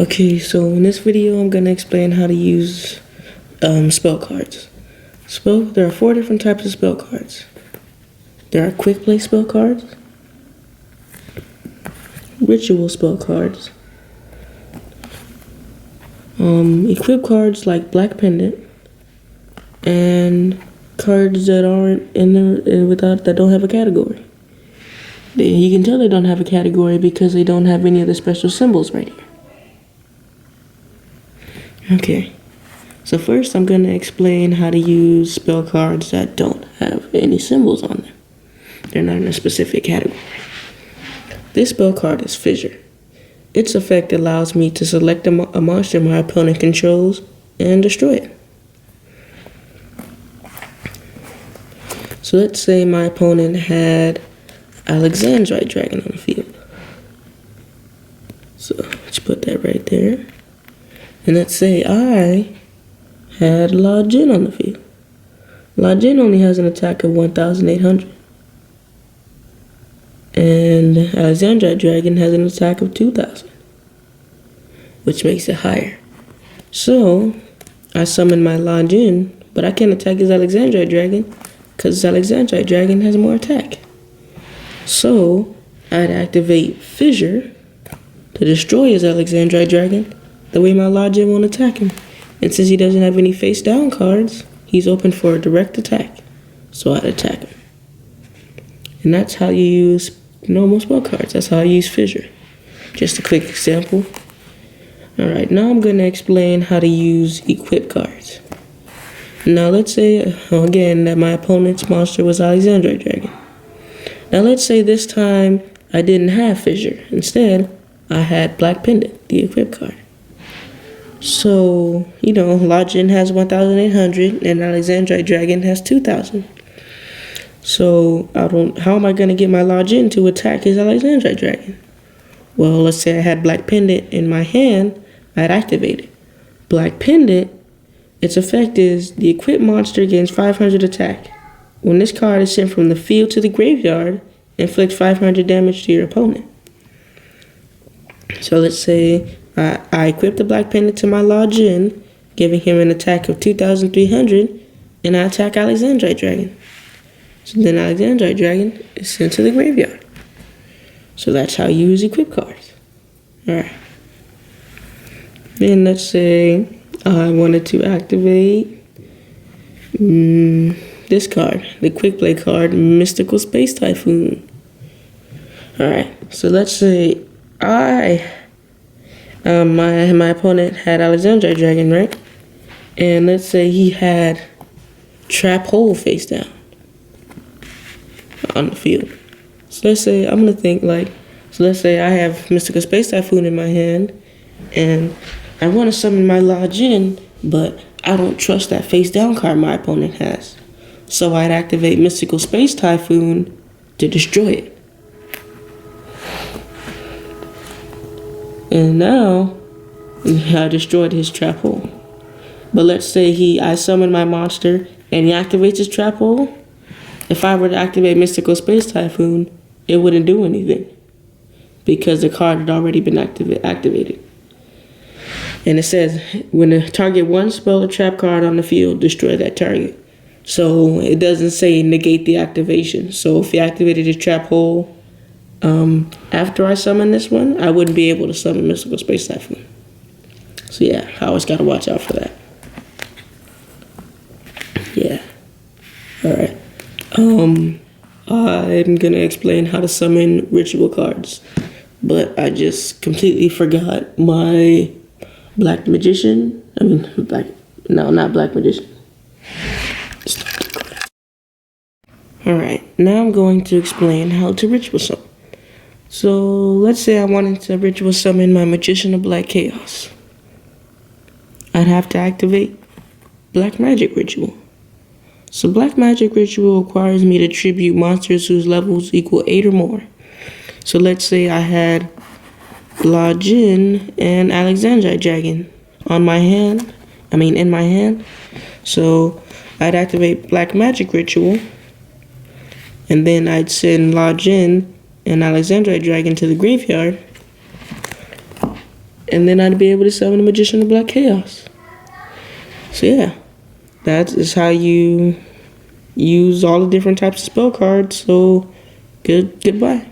Okay, so in this video, I'm going to explain how to use spell cards. There are 4 different types of spell cards. There are quick play spell cards, ritual spell cards, equip cards like Black Pendant, and cards that aren't that don't have a category. You can tell they don't have a category because they don't have any of the special symbols right here. Okay, so first I'm going to explain how to use spell cards that don't have any symbols on them. They're not in a specific category. This spell card is Fissure. Its effect allows me to select a monster my opponent controls and destroy it. So let's say my opponent had Alexandrite Dragon on the field. So let's put that right there. And let's say I had La Jinn on the field. La Jinn only has an attack of 1,800. And Alexandrite Dragon has an attack of 2,000, which makes it higher. So I summon my La Jinn, but I can't attack his Alexandrite Dragon because his Alexandrite Dragon has more attack. So I'd activate Fissure to destroy his Alexandrite Dragon. The way my La Jinn won't attack him. And since he doesn't have any face down cards, he's open for a direct attack. So I'd attack him. And that's how you use normal spell cards. That's how I use Fissure. Just a quick example. Alright, now I'm going to explain how to use equip cards. Now let's say, again, that my opponent's monster was Alexandrite Dragon. Now let's say this time I didn't have Fissure. Instead, I had Black Pendant, the equip card. So, La Jinn has 1,800 and Alexandrite Dragon has 2,000. So, how am I going to get my La Jinn to attack his Alexandrite Dragon? Well, let's say I had Black Pendant in my hand, I'd activate it. Black Pendant, its effect is the equipped monster gains 500 attack. When this card is sent from the field to the graveyard, inflict 500 damage to your opponent. So let's say I equip the Black Pendant to my La Jinn, giving him an attack of 2,300, and I attack Alexandrite Dragon. So then Alexandrite Dragon is sent to the graveyard. So that's how you use equip cards. Alright. Then let's say I wanted to activate this card, the quick play card, Mystical Space Typhoon. Alright, so let's say my opponent had Alexandrite Dragon, right? And let's say he had Trap Hole face down on the field. So let's say let's say I have Mystical Space Typhoon in my hand, and I want to summon my La Jinn, but I don't trust that face down card my opponent has. So I'd activate Mystical Space Typhoon to destroy it. And now, I destroyed his trap hole. But let's say I summoned my monster and he activates his trap hole. If I were to activate Mystical Space Typhoon, it wouldn't do anything because the card had already been activated. And it says, when the target one spell or trap card on the field, destroy that target. So it doesn't say negate the activation. So if he activated his trap hole, after I summon this one, I wouldn't be able to summon Mystical Space Typhoon. So yeah, I always gotta watch out for that. Yeah. Alright. I'm gonna explain how to summon ritual cards. But I just completely forgot my Black Magician. Not Black Magician. Alright, now I'm going to explain how to ritual summon. So let's say I wanted to ritual summon my Magician of Black Chaos. I'd have to activate Black Magic Ritual. So Black Magic Ritual requires me to tribute monsters whose levels equal 8 or more. So let's say I had La Jinn and Alexandrite Dragon in my hand. So I'd activate Black Magic Ritual, and then I'd send La Jinn and Alexandrite Dragon to the graveyard. And then I'd be able to summon the Magician of Black Chaos. So yeah, that is how you use all the different types of spell cards. So goodbye.